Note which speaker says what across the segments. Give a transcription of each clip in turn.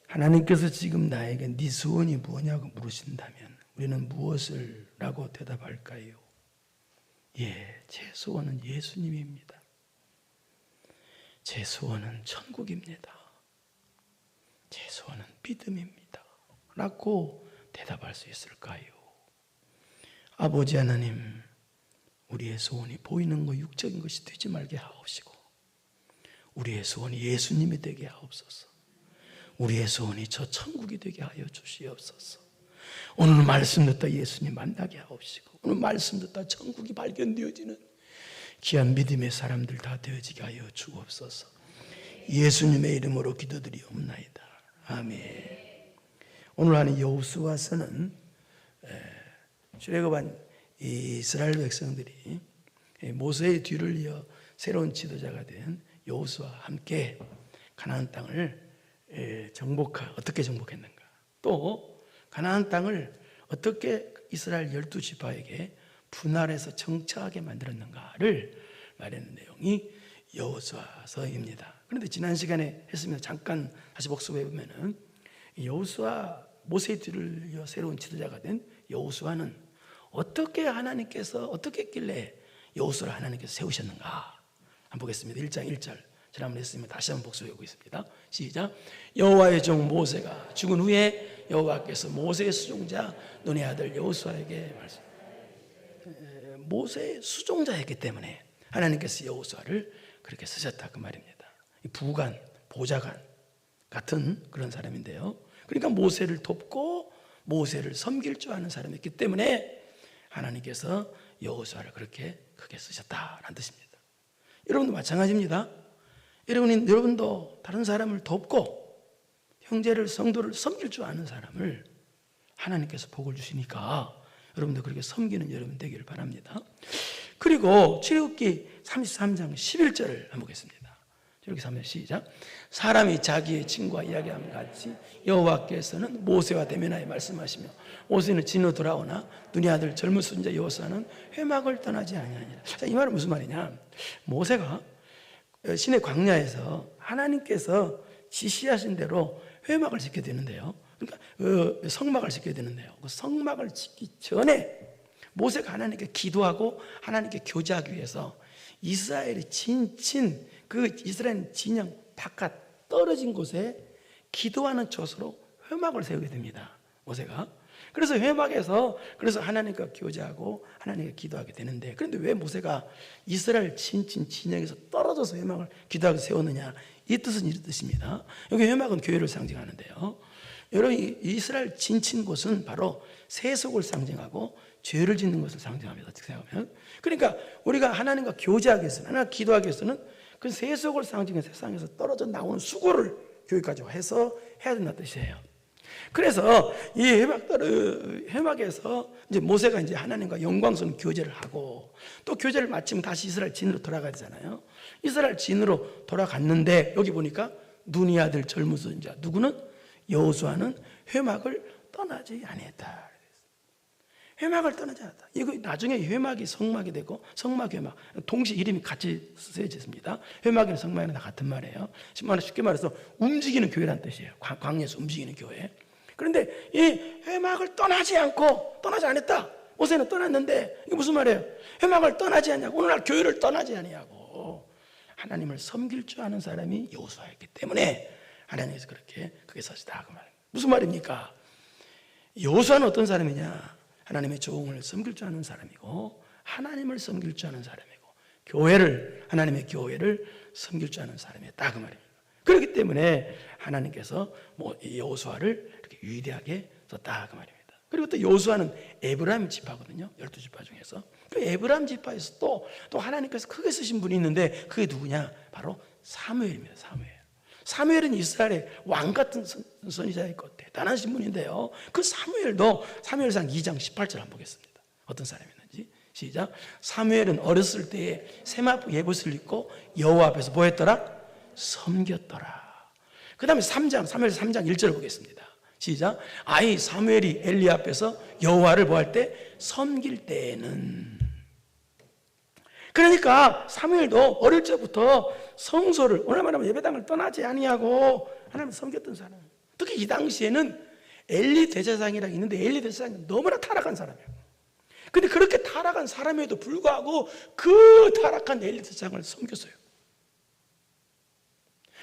Speaker 1: 하나님께서 지금 나에게 네 소원이 뭐냐고 물으신다면 우리는 무엇을 라고 대답할까요? 예, 제 소원은 예수님입니다. 제 소원은 천국입니다. 제 소원은 믿음입니다. 라고 대답할 수 있을까요? 아버지 하나님, 우리의 소원이 보이는 것, 육적인 것이 되지 말게 하옵시고 우리의 소원이 예수님이 되게 하옵소서. 우리의 소원이 저 천국이 되게 하여 주시옵소서. 오늘 말씀 듣다 예수님 만나게 하옵시고 오늘 말씀 듣다 천국이 발견되어지는 귀한 믿음의 사람들 다 되어지게 하여 주옵소서. 예수님의 이름으로 기도드리옵나이다. 아멘. 오늘 하는 여호수아서는 출애굽한 이스라엘 백성들이 모세의 뒤를 이어 새로운 지도자가 된 여호수아와 함께 가나안 땅을 어떻게 정복했는가, 또 가나안 땅을 어떻게 이스라엘 12지파에게 분할해서 정착하게 만들었는가를 말하는 내용이 여호수아서입니다. 그런데 지난 시간에 했으면 잠깐 다시 복습해 보면은 여호수아, 모세의 뒤를 이어 새로운 지도자가 된 여호수아는 어떻게 하나님께서 어떻게 했길래 여호수아를 하나님께서 세우셨는가 한번 보겠습니다. 1장 1절 지난번에 했으면 다시 한번 복습해 보겠습니다. 시작. 여호와의 종 모세가 죽은 후에 여호와께서 모세의 수종자 눈의 아들 여호수아에게 말씀. 모세의 수종자였기 때문에 하나님께서 여호수아를 그렇게 쓰셨다 그 말입니다. 부관, 보좌관 같은 그런 사람인데요. 그러니까 모세를 돕고 모세를 섬길 줄 아는 사람이었기 때문에 하나님께서 여호수아를 그렇게 크게 쓰셨다라는 뜻입니다. 여러분도 마찬가지입니다. 여러분도 다른 사람을 돕고 형제를, 성도를 섬길 줄 아는 사람을 하나님께서 복을 주시니까 여러분도 그렇게 섬기는 여러분 되기를 바랍니다. 그리고 출애굽기 33장 11절을 한번 보겠습니다. 출애굽기 3장 시작. 사람이 자기의 친구와 이야기함 같이 여호와께서는 모세와 대면하여 말씀하시며 모세는 진으로 돌아오나 눈의 아들 젊은 손자 여호수아는 회막을 떠나지 아니하니라. 자, 이 말은 무슨 말이냐? 모세가 신의 광야에서 하나님께서 지시하신 대로 회막을 짓게 되는데요. 그러니까 성막을 짓게 되는데요. 그 성막을 짓기 전에 모세가 하나님께 기도하고 하나님께 교제하기 위해서 이스라엘이 그 이스라엘 진영 바깥 떨어진 곳에 기도하는 곳으로 회막을 세우게 됩니다. 모세가. 그래서 회막에서 하나님과 교제하고 하나님께 기도하게 되는데, 그런데 왜 모세가 이스라엘 진영에서 떨어져서 회막을 기도하게 세웠느냐? 이 뜻은 이런 뜻입니다. 여기 회막은 교회를 상징하는데요. 여러분, 이스라엘 진친 곳은 바로 세속을 상징하고 죄를 짓는 것을 상징합니다. 어떻게 생각하면? 그러니까 우리가 하나님과 교제하기 위해서는, 하나님과 기도하기 위해서는 그 세속을 상징해 세상에서 떨어져 나오는 수고를 교회까지 해서 해야 된다는 뜻이에요. 그래서 이 회막에서 이제 모세가 이제 하나님과 영광스러운 교제를 하고 또 교제를 마치면 다시 이스라엘 진으로 돌아가야 되잖아요. 이스라엘 진으로 돌아갔는데 여기 보니까 눈의 아들 젊은 손자 누구는? 여호수아는 회막을 떠나지 아니했다. 회막을 떠나지 않았다. 이거 나중에 회막이 성막이 되고 성막 회막 동시 이름이 같이 쓰여졌습니다. 회막이나 성막이나 다 같은 말이에요. 쉽게 말해서 움직이는 교회란 뜻이에요. 광야에서 움직이는 교회. 그런데 이 회막을 떠나지 않았다. 모세는 떠났는데 이게 무슨 말이에요? 회막을 떠나지 않냐고, 오늘날 교회를 떠나지 않냐고. 하나님을 섬길 줄 아는 사람이 여호수아였기 때문에 하나님께서 그렇게 크게 사시다 그 말입니다. 무슨 말입니까? 여호수아는 어떤 사람이냐? 하나님의 종을 섬길 줄 아는 사람이고 하나님을 섬길 줄 아는 사람이고 하나님의 교회를 섬길 줄 아는 사람이었다 그 말입니다. 그렇기 때문에 하나님께서 여호수아를 이렇게 위대하게 썼다 그 말입니다. 그리고 또 여호수아는 에브라임 지파거든요. 12지파 중에서. 그 에브라임 지파에서 또 하나님께서 크게 쓰신 분이 있는데 그게 누구냐? 바로 사무엘입니다. 사무엘은 이스라엘의 왕 같은 선지자였고 대단하신 분인데요. 그 사무엘도 사무엘상 2장 18절 한번 보겠습니다. 어떤 사람이었는지 시작. 사무엘은 어렸을 때에 세마포 예봇을 입고 여호와 앞에서 뭐 했더라? 섬겼더라. 그 다음에 사무엘 3장 1절 보겠습니다. 시작. 아이 사무엘이 엘리 앞에서 여호와를 뭐 할 때? 섬길 때에는. 그러니까 사무엘도 어릴 적부터 성소를, 오늘 말하면 예배당을 떠나지 아니하고 하나님을 섬겼던 사람. 특히 이 당시에는 엘리 대제사장이라고 있는데 엘리 대제사장은 너무나 타락한 사람이에요. 근데 그렇게 타락한 사람에도 불구하고 그 타락한 엘리 대제사장을 섬겼어요.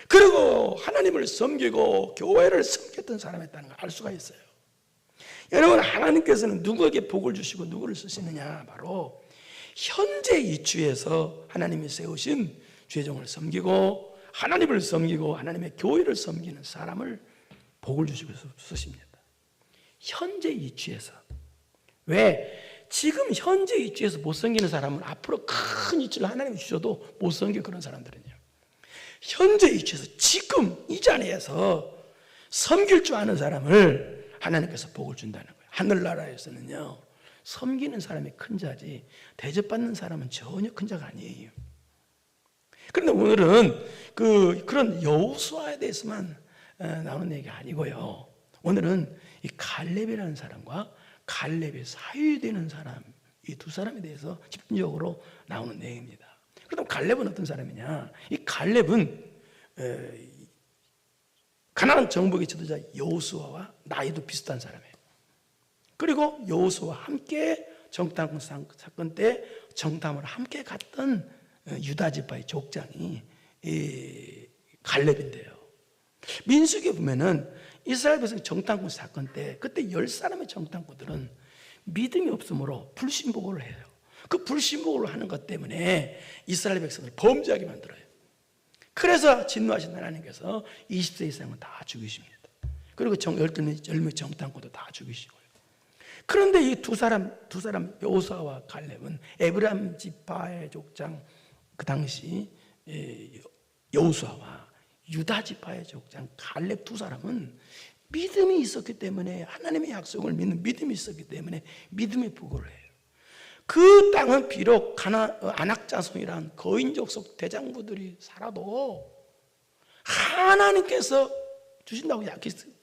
Speaker 1: 그리고 하나님을 섬기고 교회를 섬겼던 사람이었다는 걸 알 수가 있어요. 여러분, 하나님께서는 누구에게 복을 주시고 누구를 쓰시느냐? 바로 현재 이추에서 하나님이 세우신 죄종을 섬기고 하나님을 섬기고 하나님의 교회를 섬기는 사람을 복을 주시고 쓰십니다. 현재 이추에서. 왜? 지금 현재 이추에서 못 섬기는 사람은 앞으로 큰 이추를 하나님이 주셔도 못 섬겨. 그런 사람들은요, 현재 이추에서 지금 이 자리에서 섬길 줄 아는 사람을 하나님께서 복을 준다는 거예요. 하늘나라에서는요, 섬기는 사람이 큰 자지 대접받는 사람은 전혀 큰 자가 아니에요. 그런데 오늘은 그런 여호수아에 대해서만 나오는 얘기가 아니고요, 오늘은 이 갈렙이라는 사람과 갈렙의 사위되는 사람, 이 두 사람에 대해서 집중적으로 나오는 내용입니다. 그럼 갈렙은 어떤 사람이냐? 이 갈렙은 가나안 정복의 지도자 여호수아와 나이도 비슷한 사람이에요. 그리고 여호수아와 함께 정탐 사건 때 정탐을 함께 갔던 유다 지파의 족장이 이 갈렙인데요. 민수기에 보면은 이스라엘 백성 정탐꾼 사건 때 그때 10사람의 정탐꾼들은 믿음이 없으므로 불신복을 해요. 그 불신복을 하는 것 때문에 이스라엘 백성을 범죄하게 만들어요. 그래서 진노하신 하나님께서 20세 이상은 다 죽이십니다. 그리고 10명 정탐꾼도 다 죽이시고요. 그런데 이 두 사람 여호수아와 갈렙은 에브라임 지파의 족장, 그 당시 여호수아와 유다 지파의 족장 갈렙 두 사람은 믿음이 있었기 때문에, 하나님의 약속을 믿는 믿음이 있었기 때문에 믿음의 부고를 해요. 그 땅은 비록 아낙 자손이란 거인족 속 대장부들이 살아도 하나님께서 주신다고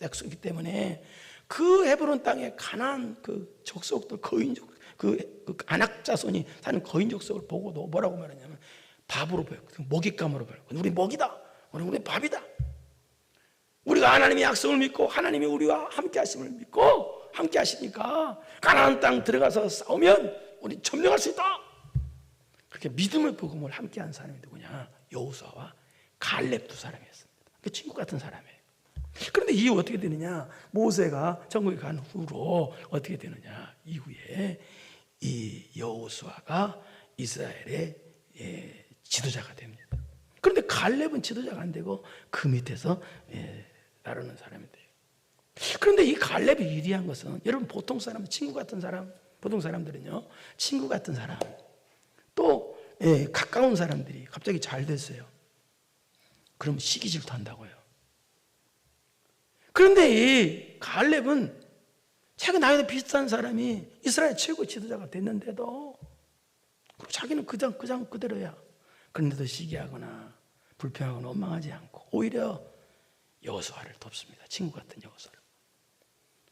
Speaker 1: 약속했기 때문에 그 헤브론 땅에 가나안 그 족속들, 거인족, 그 아낙 자손이 사는 거인족 속을 보고도 뭐라고 말하냐면 밥으로 보여, 먹잇감으로 보여. 우리 먹이다, 우리 밥이다. 우리가 하나님의 약속을 믿고 하나님이 우리와 함께 하심을 믿고 함께 하시니까 가나안 땅 들어가서 싸우면 우리 점령할 수 있다. 그렇게 믿음의 복음을 함께 한 사람이 누구냐? 여호수아와 갈렙 두 사람이었습니다. 그 친구 같은 사람이에요. 그런데 이후 어떻게 되느냐? 모세가 천국에 간 후로 어떻게 되느냐? 이후에 이 여호수아가 이스라엘의 지도자가 됩니다. 그런데 갈렙은 지도자가 안 되고 그 밑에서 따르는 사람이 돼요. 그런데 이 갈렙이 유리한 것은, 여러분, 보통 사람, 친구 같은 사람, 보통 사람들은요, 친구 같은 사람, 또 가까운 사람들이 갑자기 잘 됐어요. 그럼 시기 질투한다고요. 그런데 이 갈렙은 자기 나이도 비슷한 사람이 이스라엘 최고 지도자가 됐는데도 자기는 그냥 그대로야. 그런데도 시기하거나 불평하거나 원망하지 않고 오히려 여호수아를 돕습니다. 친구 같은 여호수아를.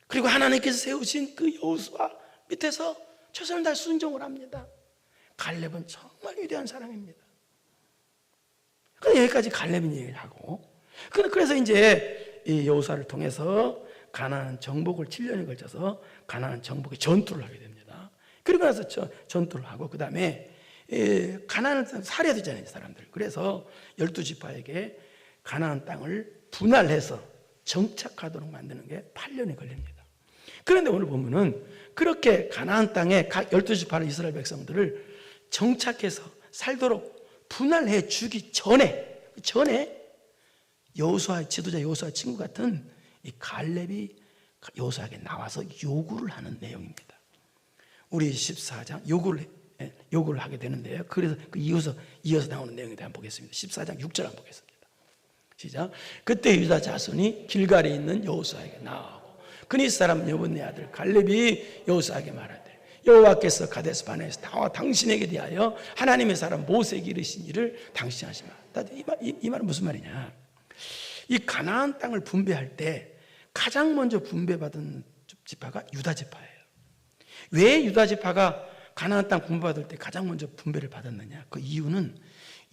Speaker 1: 그리고 하나님께서 세우신 그 여호수아 밑에서 최선을 다해 순종을 합니다. 갈렙은 정말 위대한 사람입니다. 그래서 여기까지 갈렙인 얘기를 하고, 그래서 이제 이 여호수아를 통해서 가나안 정복을 7년에 걸쳐서 가나안 정복의 전투를 하게 됩니다. 그리고 나서 전투를 하고 그 다음에 가나안을 살해야 되잖아요, 사람들. 그래서 12지파에게 가나안 땅을 분할해서 정착하도록 만드는 게 8년이 걸립니다. 그런데 오늘 보면은 그렇게 가나안 땅에 각 12지파의 이스라엘 백성들을 정착해서 살도록 분할해 주기 전에 여호수아의 지도자, 여호수아의 친구 같은 이 갈렙이 여호수아에게 나와서 요구를 하는 내용입니다. 우리 14장 요구를 하게 되는데요. 그래서 이어서 나오는 내용에 대한 보겠습니다. 14장 6절 한번 보겠습니다. 시작. 그때 유다 자손이 길갈에 있는 여호수아에게 나아오고 그니 사람 여분네 아들 갈렙이 여호수아에게 말하되 여호와께서 가데스 바네에서 나와 당신에게 대하여 하나님의 사람 모세에게 이르신 일을 당신이 하시마. 이 말은 무슨 말이냐? 이 가나안 땅을 분배할 때 가장 먼저 분배받은 지파가 유다 지파예요. 왜 유다 지파가 가나안 땅 분배받을 때 가장 먼저 분배를 받았느냐? 그 이유는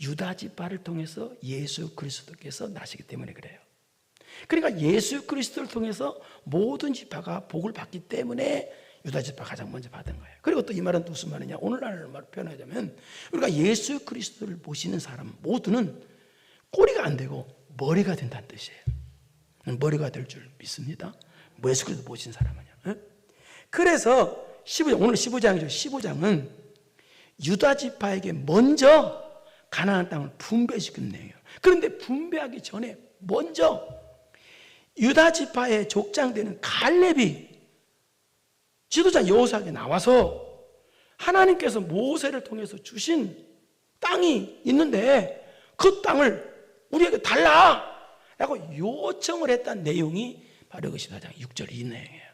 Speaker 1: 유다 지파를 통해서 예수 그리스도께서 나시기 때문에 그래요. 그러니까 예수 그리스도를 통해서 모든 지파가 복을 받기 때문에 유다 지파가 가장 먼저 받은 거예요. 그리고 또 이 말은 또 무슨 말이냐, 오늘날 말로 표현하자면 우리가 예수 그리스도를 모시는 사람 모두는 꼬리가 안 되고 머리가 된다는 뜻이에요. 머리가 될 줄 믿습니다. 예수 그리스도 모신 사람은요. 그래서 15장, 오늘 15장이죠. 15장은 유다 지파에게 먼저 가나안 땅을 분배시키는 내용이에요. 그런데 분배하기 전에 먼저 유다 지파의 족장되는 갈렙이 지도자 여호수아에게 나와서 하나님께서 모세를 통해서 주신 땅이 있는데 그 땅을 우리에게 달라 라고 요청을 했다는 내용이 바로 그 14장 6절 이 내용이에요.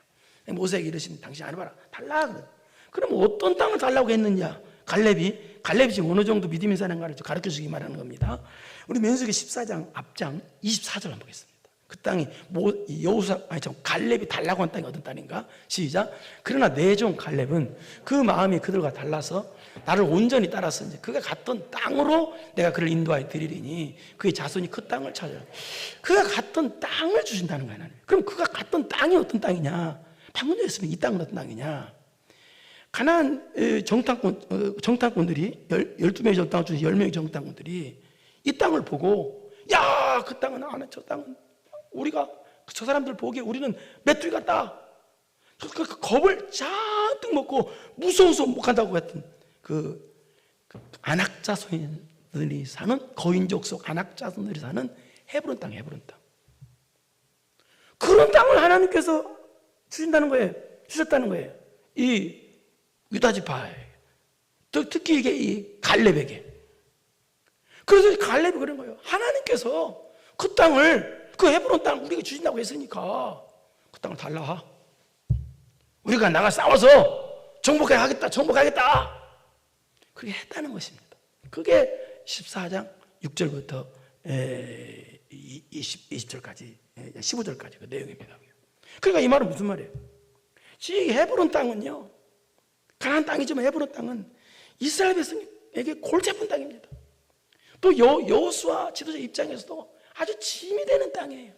Speaker 1: 모세에게 이르시면 당신 안 해봐라 달라. 그럼 어떤 땅을 달라고 했느냐, 갈렙이 지금 어느 정도 믿음의 사람인가를 가르쳐주기 말하는 겁니다. 우리 민수기 14장 앞장 24절 한번 보겠습니다. 그 땅이 갈렙이 달라고 한 땅이 어떤 땅인가? 시작. 그러나 내 종 갈렙은 그 마음이 그들과 달라서 나를 온전히 따라서 이제 그가 갔던 땅으로 내가 그를 인도하여 드리리니 그의 자손이 그 땅을 찾아요. 그가 갔던 땅을 주신다는 거야. 나는. 그럼 그가 갔던 땅이 어떤 땅이냐? 방금 전에 했으면 이 땅은 어떤 땅이냐? 가나안 정탐꾼들이 12명의 정탐꾼 중에 10명의 정탐꾼들이 이 땅을 보고 야, 그 땅은 안 해. 저 땅은 우리가 저 사람들 보기에 우리는 메뚜기 같다. 그 겁을 잔뜩 먹고 무서워서 못 간다고 했던 그 안악자손들이 사는 거인족 속 안악자손들이 사는 헤브론 땅. 그런 땅을 하나님께서 주신다는 거예요. 주셨다는 거예요. 이 유다 지파에, 특히 이게 이 갈렙에게. 그래서 갈렙이 그런 거예요. 하나님께서 그 땅을, 그 헤브론 땅을 우리에게 주신다고 했으니까 그 땅을 달라. 우리가 나가 싸워서 정복하겠다. 그렇게 했다는 것입니다. 그게 14장 6절부터 20절까지 15절까지 그 내용입니다. 그러니까 이 말은 무슨 말이에요? 이 헤브론 땅은요, 가나안 땅이지만 헤브론 땅은 이스라엘 백성에게 골치 아픈 땅입니다. 또 여호수아 지도자 입장에서도 아주 짐이 되는 땅이에요.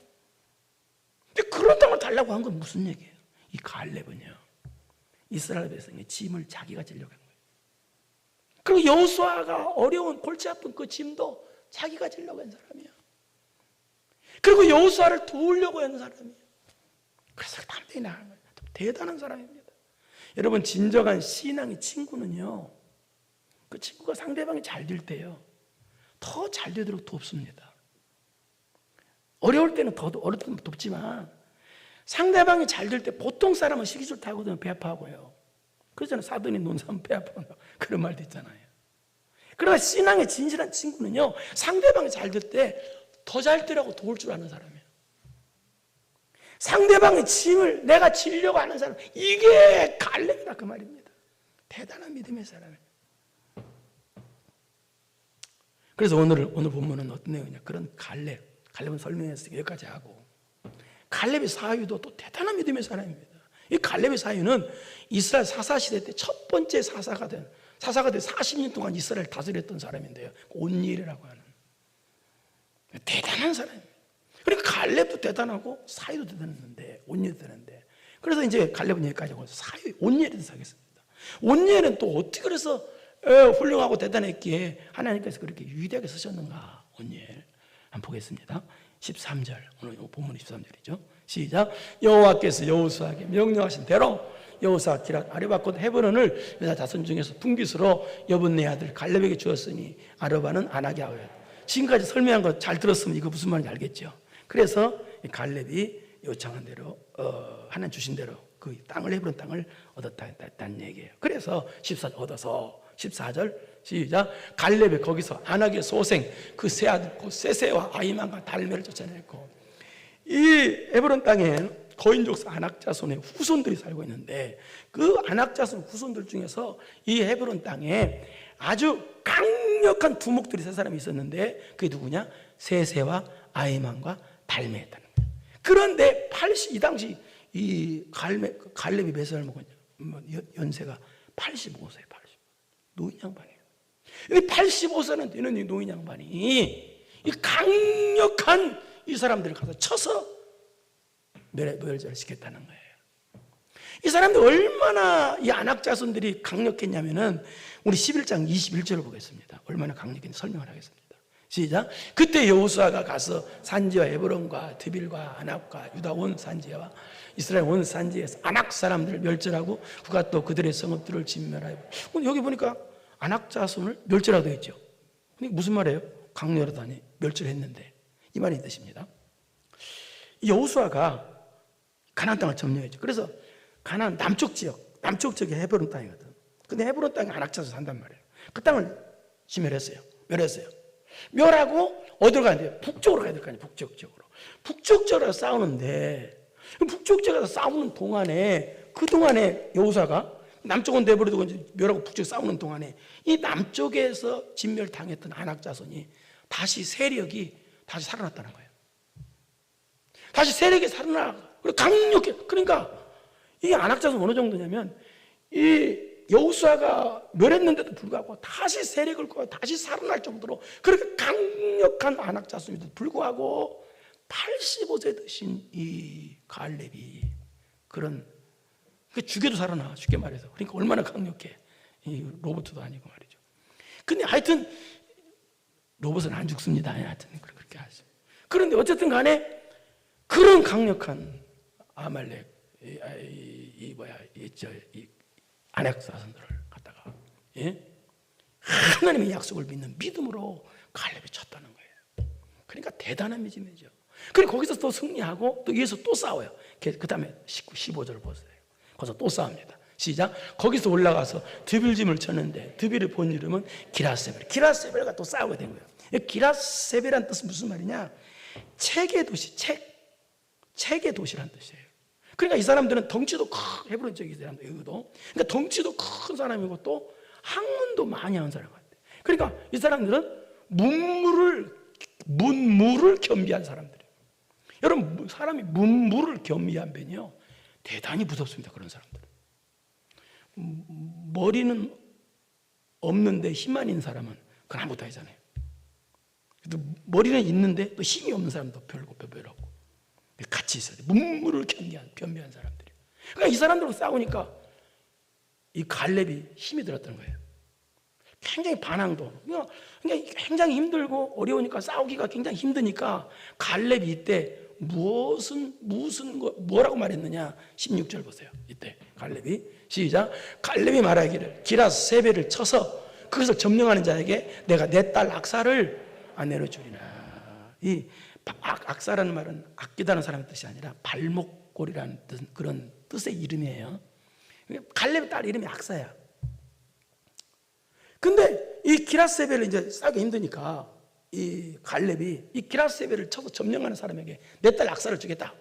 Speaker 1: 근데 그런 땅을 달라고 한 건 무슨 얘기예요? 이 갈렙은요, 이스라엘 백성의 짐을 자기가 지려고 한 거예요. 그리고 여호수아가 어려운 골치 아픈 그 짐도 자기가 지려고 한 사람이에요. 그리고 여호수아를 도우려고 하는 사람이에요. 그래서 담대히 나가는 거예요. 대단한 사람입니다. 여러분, 진정한 신앙의 친구는요, 그 친구가 상대방이 잘 될 때요, 더 잘 되도록 돕습니다. 어려울 때는 어려울 때는 돕지만 상대방이 잘 될 때 보통 사람은 시기 좋다 하거든요. 배 아파하고요. 그러잖아요. 사돈이 논사면 배 아파하고 그런 말도 있잖아요. 그러나 신앙의 진실한 친구는요, 상대방이 잘 될 때 더 잘 되라고 도울 줄 아는 사람이에요. 상대방의 짐을 내가 지려고 하는 사람, 이게 갈렙이다 그 말입니다. 대단한 믿음의 사람이에요. 그래서 오늘 본문은 어떤 내용이냐, 그런 갈렙은 설명했으니까 여기까지 하고, 갈렙의 사유도 또 대단한 믿음의 사람입니다. 이 갈렙의 사유는 이스라엘 사사시대 때 첫 번째 사사가 된 40년 동안 이스라엘 다스렸던 사람인데요, 온니엘이라고 하는 대단한 사람입니다. 그러니까 갈렙도 대단하고 사유도 대단했는데, 온니엘도 대단한데, 그래서 이제 갈렙은 여기까지 하고 온니엘에 대해서 하겠습니다. 온니엘은 또 어떻게 그래서 훌륭하고 대단했기에 하나님께서 그렇게 위대하게 쓰셨는가. 온니엘 한번 보겠습니다. 13절, 오늘 본문 13절이죠. 시작. 여호와께서 여호수아에게 명령하신 대로 여호수아 기랏 아르바 헤브론을 유다 자손 중에서 분깃으로 여분네 아들 갈렙에게 주었으니 아르바는 안하게 하였다. 지금까지 설명한 거 잘 들었으면 이거 무슨 말인지 알겠죠. 그래서 갈렙이 요청한 대로 하나님 주신 대로 그 땅을, 헤브론 땅을 얻었다는 얘기예요. 그래서 14절 얻어서 14절 시작. 갈렙이 거기서 안악의 소생 그 세 아들 곧 세세와 아히만과 달메를 쫓아냈고, 이 헤브론 땅엔 거인족 안악 자손의 후손들이 살고 있는데, 그 안악 자손 후손들 중에서 이 헤브론 땅에 아주 강력한 두목들이 세 사람이 있었는데, 그게 누구냐? 세세와 아히만과 달메였다는 거예요. 그런데 이 당시 이 갈렙이 몇 살 먹었냐? 연세가 85세, 노인 양반이에요. 이 85세는 되는 이 노인 양반이 이 강력한 이 사람들을 가서 쳐서 멸절시켰다는 거예요. 이 사람들 얼마나 이 아낙 자손들이 강력했냐면은 우리 11장 21절을 보겠습니다. 얼마나 강력했는지 설명을 하겠습니다. 시작. 그때 여호수아가 가서 산지와 에브론과 드빌과 아낙과 유다 온 산지와 이스라엘 온 산지에서 아낙 사람들을 멸절하고 그가 또 그들의 성읍들을 진멸하여. 여기 보니까 아낙 자손을 멸절하고 되어 있죠. 근데 무슨 말이에요? 강렬하다니 멸절했는데 이 말이 뜻입니다. 여호수아가 가나안 땅을 점령했죠. 그래서 가나안 남쪽 지역이 헤브론 땅이거든. 근데 헤브론 땅에 아낙 자손 산단 말이에요. 그 땅을 진멸했어요. 멸했어요. 멸하고 어디로 가야 돼요? 북쪽으로 가야 될 거 아니에요. 북쪽으로 싸우는데 북쪽으로 싸우는 동안에 그동안에 여호수아가 남쪽은 내버려두고 이제 멸하고 북쪽 싸우는 동안에 이 남쪽에서 진멸당했던 아낙 자손이 다시 세력이 다시 살아났다는 거예요. 다시 세력이 살아나. 그리고 강력해. 그러니까 이 아낙 자손 어느 정도냐면 이 여호수아가 멸했는데도 불구하고 다시 세력을 거두고 다시 살아날 정도로 그렇게 강력한 아낙 자손임에도 불구하고 85세 드신 이 갈렙이 그런 죽여도 살아나. 쉽게 말해서. 그러니까 얼마나 강력해. 이 로봇도 아니고 말이죠. 근데 하여튼 로봇은 안 죽습니다. 하여튼 그렇게 하죠. 그런데 어쨌든 간에 그런 강력한 아말렉 아낙 자손들을 갖다가 하나님의 약속을 믿는 믿음으로 갈렙이 쳤다는 거예요. 그러니까 대단한 믿음이죠. 그리고 거기서 또 승리하고 또 위에서 또 싸워요. 그 다음에 15절 보세요. 거기서 또 싸웁니다. 시작. 거기서 올라가서 드빌짐을 쳤는데 드빌을 본 이름은 기라세벨. 기라세벨과 또 싸우게 된 거예요. 기라세벨이란 뜻은 무슨 말이냐? 책의 도시, 책의 도시란 뜻이에요. 그러니까 이 사람들은 덩치도 큰 헤브론 쪽이 사람들 여기도. 그러니까 덩치도 큰 사람이고 또 학문도 많이 하는 사람 같아요. 그러니까 이 사람들은 문무를 겸비한 사람들이에요. 여러분 사람이 문무를 겸비하면요 대단히 무섭습니다. 그런 사람들. 머리는 없는데 힘만 있는 사람은 그건 아무것도 아니잖아요. 머리는 있는데 또 힘이 없는 사람도 별고 같이 있어야 돼. 문무를 겸비한 사람들이. 그러니까 이 사람들하고 싸우니까 이 갈렙이 힘이 들었다는 거예요. 굉장히 반항도. 그러니까 굉장히 힘들고 어려우니까 싸우기가 굉장히 힘드니까 갈렙이 이때 뭐라고 말했느냐? 16절 보세요. 이때 갈렙이 시작. 갈렙이 말하기를 기라세벨을 쳐서 그것을 점령하는 자에게 내가 내 딸 악사를 안 내려주리라. 이 악사라는 말은 아끼다는 사람의 뜻이 아니라 발목골이라는 그런 뜻의 이름이에요. 갈렙의 딸 이름이 악사야. 근데 이 기라세벨을 이제 싸기 힘드니까 이 갈렙이 이 기라세벨을 쳐서 점령하는 사람에게 내 딸 악사를 주겠다.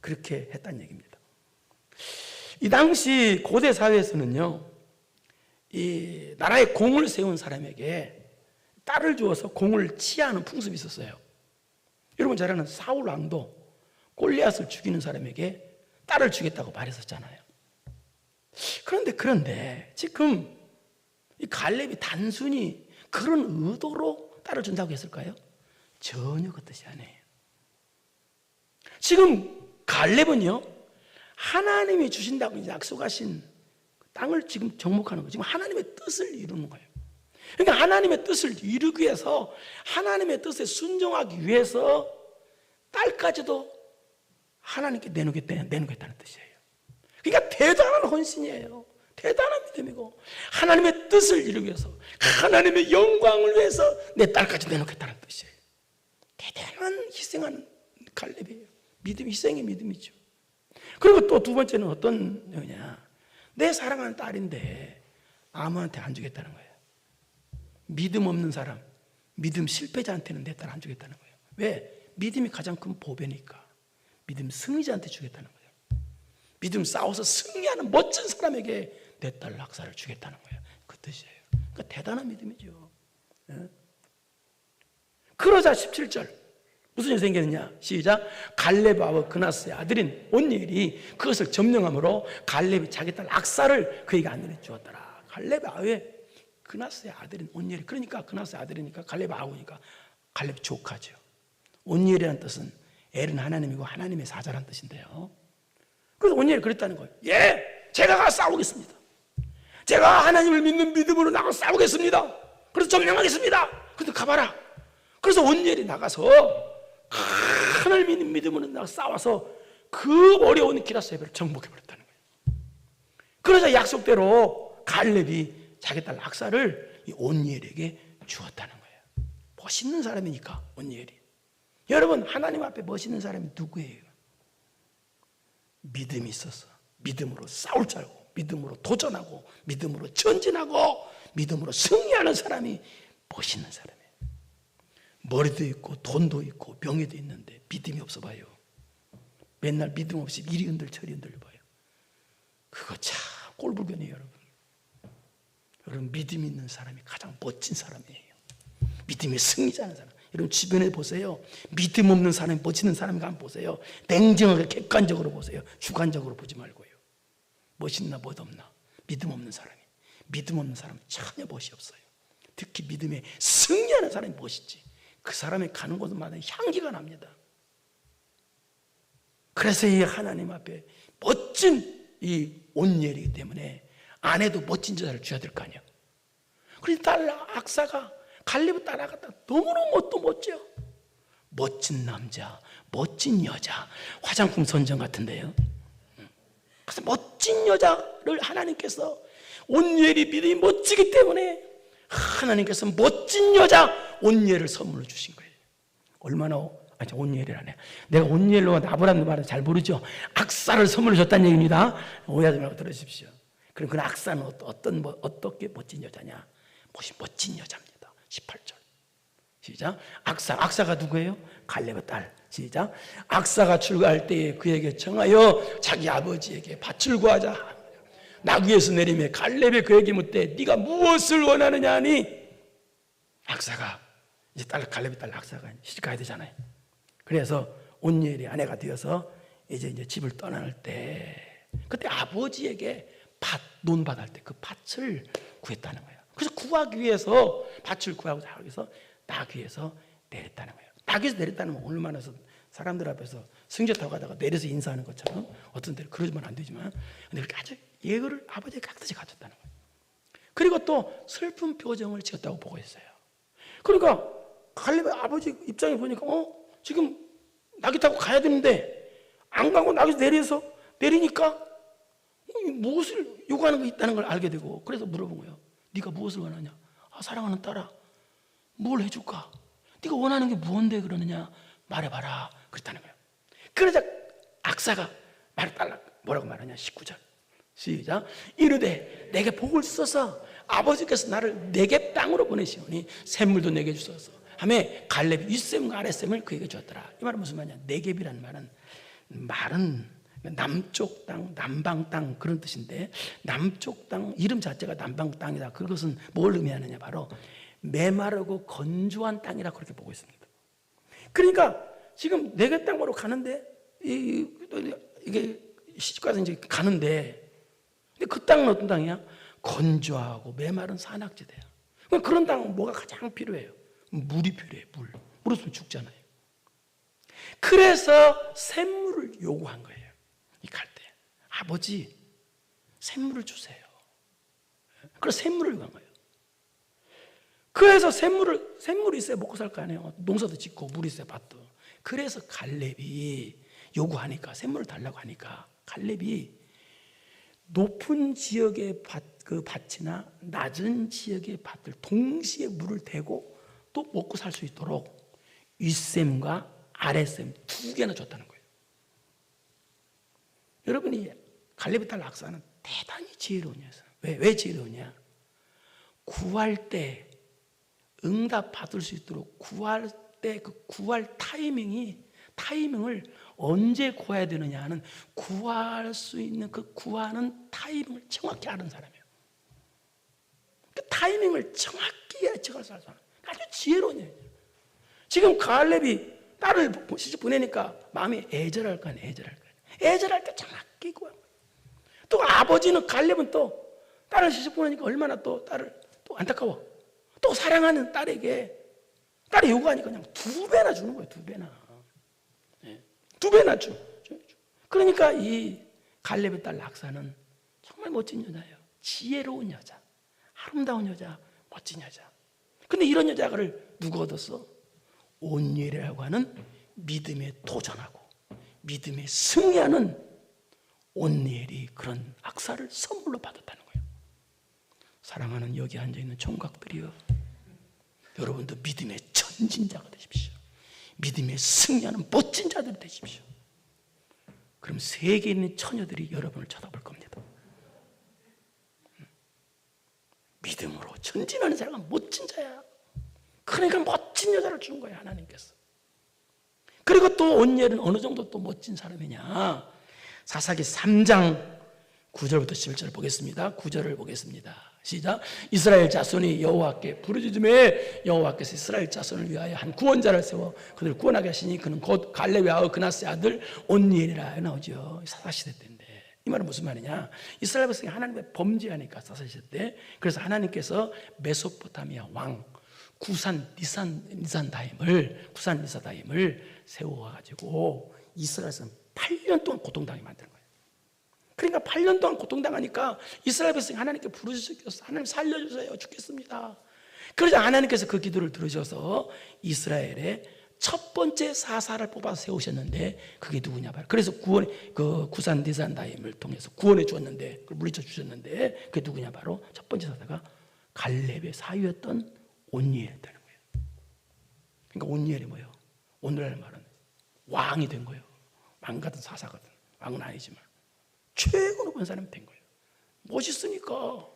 Speaker 1: 그렇게 했다는 얘기입니다. 이 당시 고대 사회에서는요, 이 나라에 공을 세운 사람에게 딸을 주어서 공을 치하하는 풍습이 있었어요. 여러분 잘 아는 사울 왕도 골리앗을 죽이는 사람에게 딸을 주겠다고 말했었잖아요. 그런데 지금 이 갈렙이 단순히 그런 의도로 딸을 준다고 했을까요? 전혀 그 뜻이 아니에요. 지금 갈렙은요, 하나님이 주신다고 약속하신 땅을 지금 정복하는 거예요. 지금 하나님의 뜻을 이루는 거예요. 그러니까 하나님의 뜻을 이루기 위해서, 하나님의 뜻에 순종하기 위해서 딸까지도 하나님께 내놓겠다는 뜻이에요. 그러니까 대단한 헌신이에요. 대단한 믿음이고, 하나님의 뜻을 이루기 위해서, 하나님의 영광을 위해서 내 딸까지 내놓겠다는 뜻이에요. 대단한 희생하는 갈렙이에요. 믿음, 희생의 믿음이죠. 그리고 또 두 번째는 어떤 거냐? 내 사랑하는 딸인데 아무한테 안 주겠다는 거예요. 믿음 없는 사람, 믿음 실패자한테는 내 딸 안 주겠다는 거예요. 왜? 믿음이 가장 큰 보배니까. 믿음 승리자한테 주겠다는 거예요. 믿음 싸워서 승리하는 멋진 사람에게 내 딸 악사를 주겠다는 거예요. 그 뜻이에요. 그러니까 대단한 믿음이죠. 네? 그러자 17절 무슨 일이 생겼느냐? 시작. 갈렙과 그나스의 아들인 온니엘이 그것을 점령함으로 갈렙이 자기 딸 악사를 그에게 안내해 주었더라. 갈렙의 아우의 그나스의 아들인 온니엘이, 그러니까 그나스의 아들이니까 갈렙의 아우니까 갈렙 조카죠. 온니엘이라는 뜻은 엘은 하나님이고 하나님의 사자란 뜻인데요. 그래서 온니엘이 그랬다는 거예요. 예, 제가 가서 싸우겠습니다. 제가 하나님을 믿는 믿음으로 나가서 싸우겠습니다. 그래서 점령하겠습니다. 근데 가봐라. 그래서 온니엘이 나가서 하나님 믿는 믿음으로 나가서 싸워서 그 어려운 기라세벨을 정복해버렸다는 거예요. 그러자 약속대로 갈렙이 자기 딸 악사를 이 온니엘에게 주었다는 거예요. 멋있는 사람이니까 온니엘이. 여러분, 하나님 앞에 멋있는 사람이 누구예요? 믿음이 있어서 믿음으로 싸울 줄 알고 믿음으로 도전하고 믿음으로 전진하고 믿음으로 승리하는 사람이 멋있는 사람이에요. 머리도 있고 돈도 있고 명예도 있는데 믿음이 없어 봐요. 맨날 믿음 없이 이리 흔들 저리 흔들 봐요. 그거 참 꼴불견이에요. 여러분, 믿음 있는 사람이 가장 멋진 사람이에요. 믿음의 승리자는 사람. 여러분, 주변에 보세요. 믿음 없는 사람이 멋있는 사람인가 한번 보세요. 냉정하게 객관적으로 보세요. 주관적으로 보지 말고요. 멋있나 멋없나. 믿음 없는 사람이. 믿음 없는 사람은 전혀 멋이 없어요. 특히 믿음에 승리하는 사람이 멋있지. 그 사람이 가는 곳마다 향기가 납니다. 그래서 이 하나님 앞에 멋진 이 온니엘이기 때문에 아내도 멋진 여자를 줘야 될 거 아니야. 그래서 딸 악사가 갈렙을 따라갔다. 너무너무 또 멋져. 멋진 남자, 멋진 여자, 화장품 선정 같은데요. 그래서 멋진 여자를 하나님께서, 온니엘이 믿음이 멋지기 때문에 하나님께서 멋진 여자 온니엘을 선물로 주신 거예요. 얼마나, 온니엘이라네. 내가 온니엘로 나보라는 말을 잘 모르죠. 악사를 선물로 줬다는 얘기입니다. 오해하지 말고 들으십시오. 그럼 그 악사는 어떻게 멋진 여자냐? 멋진 여자입니다. 18절 시작. 악사가 누구예요? 갈렙의 딸. 시작. 악사가 출가할 때에 그에게 청하여 자기 아버지에게 밭을 구하자. 나귀에서 내리매 갈렙이 그에게 묻되 네가 무엇을 원하느냐 하니, 악사가 이제 갈렙의 딸 악사가 시집가야 되잖아요. 그래서 온니엘이 아내가 되어서 이제 집을 떠나는 때, 그때 아버지에게 논밭 할 때 그 밭을 구했다는 거예요. 그래서 구하기 위해서 밭을 구하고자 하기 위해서 나귀에서 내렸다는 거예요. 나귀에서 내렸다는 건 얼마나 사람들 앞에서 승제 타고 가다가 내려서 인사하는 것처럼, 어떤 때는 그러지만 안 되지만, 근데 그렇게 아주 예의를 아버지가 깍듯이 갖췄다는 거예요. 그리고 또 슬픈 표정을 지었다고 보고 있어요. 그러니까 갈렙의 아버지 입장에 보니까 지금 나귀 타고 가야 되는데 안 가고 나귀에서 내리니까 무엇을 요구하는 게 있다는 걸 알게 되고, 그래서 물어본 거예요. 네가 무엇을 원하냐? 사랑하는 딸아, 뭘 해줄까? 네가 원하는 게 무언데 그러느냐? 말해봐라. 그랬다는 거예요. 그러자 악사가 뭐라고 말하냐? 19절 시작. 이르되 내게 복을 써서 아버지께서 나를 네겝 땅으로 보내시오니 샘물도 내게 주소서 하며 갈렙이 윗샘과 아랫샘을 그에게 주었더라. 이 말은 무슨 말이냐? 네겝이라는 말은 남쪽 땅, 남방 땅 그런 뜻인데, 남쪽 땅 이름 자체가 남방 땅이다. 그것은 뭘 의미하느냐? 바로 메마르고 건조한 땅이라 그렇게 보고 있습니다. 그러니까 지금 네겝 땅으로 가는데 이게 시집가서 이제 가는데, 근데 그 땅은 어떤 땅이야? 건조하고 메마른 산악지대야. 그런 땅은 뭐가 가장 필요해요? 물이 필요해. 물 없으면 죽잖아요. 그래서 샘물을 요구한 거예요. 갈 때 아버지 샘물을 주세요. 그래서 샘물을 요구한 거예요. 그래서 샘물이 있어야 먹고 살 거 아니에요. 농사도 짓고 물이 있어야 밭도. 그래서 갈렙이 요구하니까, 샘물을 달라고 하니까 갈렙이 높은 지역의 밭이나 낮은 지역의 밭을 동시에 물을 대고 또 먹고 살 수 있도록 윗샘과 아랫샘 두 개나 줬다는 거예요. 여러분이 갈렙의 딸 악사는 대단히 지혜로운 여자. 왜 지혜로우냐? 구할 때 응답 받을 수 있도록 구할 때 그 구할 타이밍을 언제 구해야 되느냐 하는, 구할 수 있는 그 구하는 타이밍을 정확히 아는 사람이에요. 그 타이밍을 정확히 예측할 사람, 아주 지혜로운 여자예요. 지금 갈렙이 딸을 시집 보내니까 마음이 애절할 거 아니에요. 애절할 때 정확히 구한 거예요. 또 아버지는, 갈렙은 또 딸을 시집 보내니까 얼마나 또 딸을 또 안타까워. 또 사랑하는 딸에게 딸이 요구하니까 그냥 2배나 주는 거예요. 2배나. 네. 2배나 주. 그러니까 이 갈렙의 딸 악사는 정말 멋진 여자예요. 지혜로운 여자, 아름다운 여자, 멋진 여자. 근데 이런 여자를 누가 얻었어? 온니엘이라고 하는 믿음에 도전하고 믿음에 승리하는 온니엘이 그런 악사를 선물로 받았다는 거예요. 사랑하는 여기 앉아있는 총각들이여, 여러분도 믿음의 전진자가 되십시오. 믿음에 승리하는 멋진 자들이 되십시오. 그럼 세계에 있는 처녀들이 여러분을 쳐다볼 겁니다. 믿음으로 전진하는 사람은 멋진 자야. 그러니까 멋진 여자를 준 거예요, 하나님께서. 그리고 또 온니엘은 어느 정도 또 멋진 사람이냐, 사사기 3장 9절부터 11절 보겠습니다. 9절을 보겠습니다. 시작. 이스라엘 자손이 여호와께 부르짖음에 여호와께서 이스라엘 자손을 위하여 한 구원자를 세워 그들을 구원하게 하시니 그는 곧 갈렙의 아우 그나스의 아들 온니엘이라 나오죠. 사사시대 때인데 이 말은 무슨 말이냐, 이스라엘 백성이 하나님의 범죄하니까 사사시대 때, 그래서 하나님께서 메소포타미아 왕 구산 니사다임을 세워가지고 이스라엘에서 8년 동안 고통당하게 만드는 거예요. 그러니까 8년 동안 고통당하니까 이스라엘 백성이 하나님께 부르짖었어. 하나님 살려주세요, 죽겠습니다. 그러자 하나님께서 그 기도를 들으셔서 이스라엘의 첫 번째 사사를 뽑아서 세우셨는데 그게 누구냐 봐요. 그래서 그 구산 니산다임을 통해서 구원해 주었는데, 그걸 물리쳐 주셨는데 그게 누구냐, 바로 첫 번째 사사가 갈렙의 사위였던 온니엘이었다는 거예요. 그러니까 온니엘이 뭐예요? 오늘날 말은 왕이 된 거예요. 왕 같은 사사거든. 왕은 아니지만 최고 높은 사람이 된 거예요. 멋있으니까.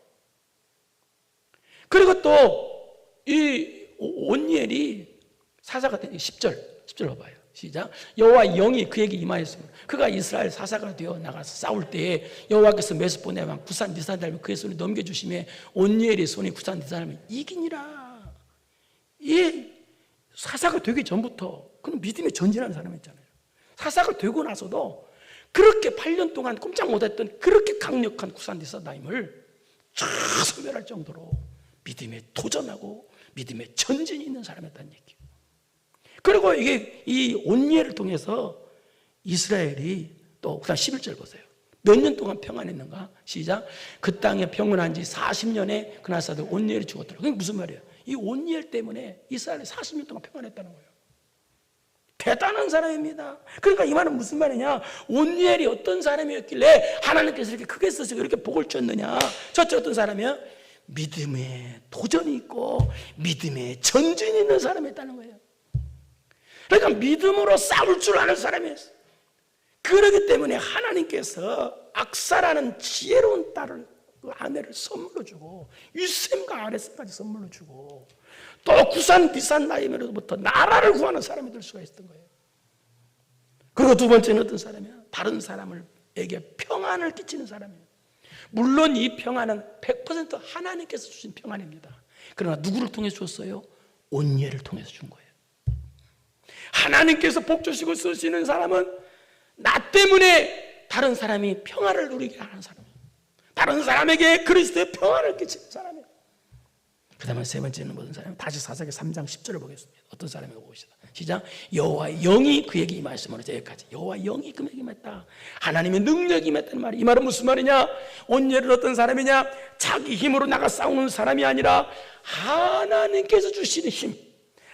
Speaker 1: 그리고 또 이 온니엘이 사사가 된 10절 봐봐요. 시작. 여호와 영이 그에게 임하였으므로 그가 이스라엘 사사가 되어 나가서 싸울 때에 여호와께서 메소포타미아 왕 구산 니산다임을 그의 손에 넘겨주심에 온니엘의 손이 구산 니산다임을 이기니라. 이 사사가 되기 전부터 그는 믿음에 전진하는 사람이었잖아요. 사사가 되고 나서도 그렇게 8년 동안 꼼짝 못했던 그렇게 강력한 구산 니산다임을 쫙 소멸할 정도로 믿음에 도전하고 믿음에 전진이 있는 사람이었다는 얘기예요. 그리고 이게 이 온니엘을 통해서 이스라엘이 또 그다음 11절 보세요. 몇 년 동안 평안했는가? 시작. 그 땅에 평안한 지 40년에 그나사들 온니엘이 죽었더라. 그게 무슨 말이에요? 이 온니엘 때문에 이스라엘이 40년 동안 평안했다는 거예요. 대단한 사람입니다. 그러니까 이 말은 무슨 말이냐, 온니엘이 어떤 사람이었길래 하나님께서 이렇게 크게 써서 이렇게 복을 줬느냐. 첫째 어떤 사람이야? 믿음에 도전이 있고 믿음에 전진이 있는 사람이었다는 거예요. 그러니까 믿음으로 싸울 줄 아는 사람이었어요. 그렇기 때문에 하나님께서 악사라는 지혜로운 딸을, 그 아내를 선물로 주고 유셈과 아레스까지 선물로 주고 또 구산 니산다임으로부터 나라를 구하는 사람이 될 수가 있었던 거예요. 그리고 두 번째는 어떤 사람이야? 다른 사람에게 평안을 끼치는 사람이에요. 물론 이 평안은 100% 하나님께서 주신 평안입니다. 그러나 누구를 통해서 줬어요? 온니엘을 통해서 준 거예요. 하나님께서 복 주시고 쓰시는 사람은 나 때문에 다른 사람이 평안을 누리게 하는 사람이에요. 다른 사람에게 그리스도의 평안을 끼치는 사람이에요. 그 다음에 세 번째는 무슨 사람이에요? 다시 사사기 3장 10절을 보겠습니다. 어떤 사람이라고 봅시다. 시작. 여호와의 영이 그에게 임하였으므로 여기까지. 여호와의 영이 그에게 임했다. 하나님의 능력이 임했다는 말이, 이 말은 무슨 말이냐? 온니엘은 어떤 사람이냐? 자기 힘으로 나가 싸우는 사람이 아니라 하나님께서 주시는 힘,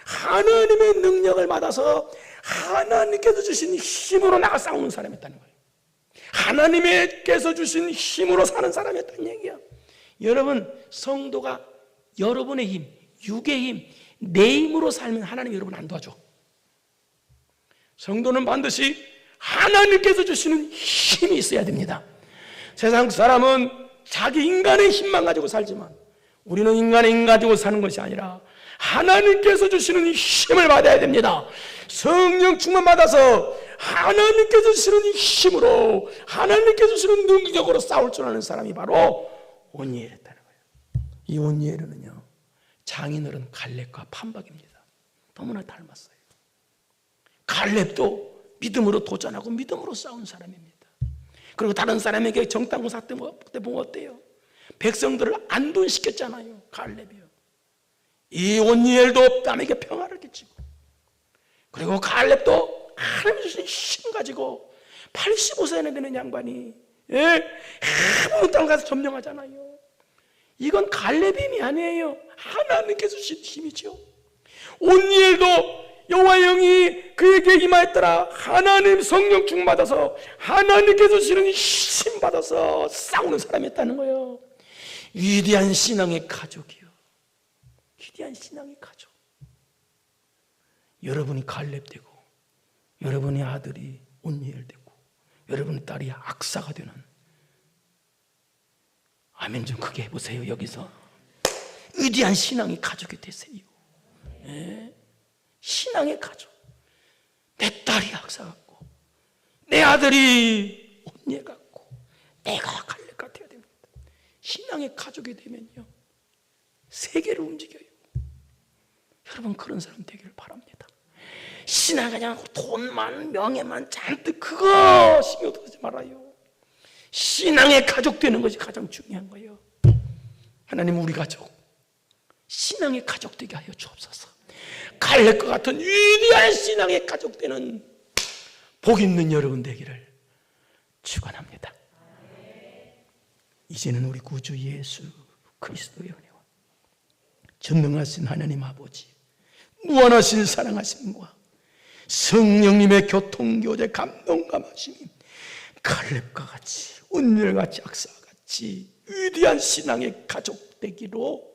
Speaker 1: 하나님의 능력을 받아서 하나님께서 주신 힘으로 나가 싸우는 사람이었다는 거예요. 하나님께서 주신 힘으로 사는 사람이었다는 얘기야. 여러분, 성도가 여러분의 힘, 육의 힘, 내 힘으로 살면 하나님이 여러분 안 도와줘. 성도는 반드시 하나님께서 주시는 힘이 있어야 됩니다. 세상 사람은 자기 인간의 힘만 가지고 살지만 우리는 인간의 힘 가지고 사는 것이 아니라 하나님께서 주시는 힘을 받아야 됩니다. 성령 충만 받아서 하나님께서 주시는 힘으로, 하나님께서 주시는 능력으로 싸울 줄 아는 사람이 바로 온니엘이었다는 거예요. 이 온니엘은요, 장인어른 갈렙과 판박입니다. 너무나 닮았어요. 갈렙도 믿음으로 도전하고 믿음으로 싸운 사람입니다. 그리고 다른 사람에게 정탐공사 때 보면 어때요? 백성들을 안돈시켰잖아요, 갈렙이요. 이 온니엘도 남에게 평화를 끼치고, 그리고 갈렙도 하나님 주신 힘 가지고 85세나 되는 양반이 아무 땅 가서 점령하잖아요. 이건 갈렙의 힘이 아니에요. 하나님께서 주신 힘이죠. 온니엘도 여호와의 영이 그에게 임하였더라. 하나님 성령 충만받아서 하나님께서 주시는 힘 받아서 싸우는 사람이었다는 거예요. 위대한 신앙의 가족이요. 위대한 신앙의 가족. 여러분이 갈렙 되고, 여러분의 아들이 온니엘 되고, 여러분의 딸이 악사가 되는, 아멘 좀 크게 해보세요. 여기서 위대한 신앙의 가족이 되세요. 신앙의 가족. 내 딸이 악사 같고, 내 아들이 온니엘 같고, 내가 갈렙 같아야 됩니다. 신앙의 가족이 되면요, 세계를 움직여요. 여러분 그런 사람 되기를 바랍니다. 신앙 그냥 돈만 명예만 잔뜩 그거 신경 쓰지 말아요. 신앙의 가족 되는 것이 가장 중요한 거예요. 하나님 우리 가족 신앙의 가족 되게 하여 주옵소서. 갈렙과 같은 위대한 신앙의 가족 되는 복 있는 여러분 되기를 축원합니다. 이제는 우리 구주 예수 그리스도의 은혜와 전능하신 하나님 아버지 무한하신 사랑하심과 성령님의 교통교제 감동감하심이 갈렙과 같이 온니엘같이 악사같이 위대한 신앙의 가족 되기로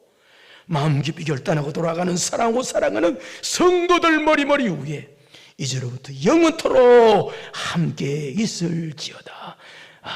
Speaker 1: 마음 깊이 결단하고 돌아가는 사랑하고 사랑하는 성도들 머리머리 위에 이제로부터 영원토록 함께 있을지어다.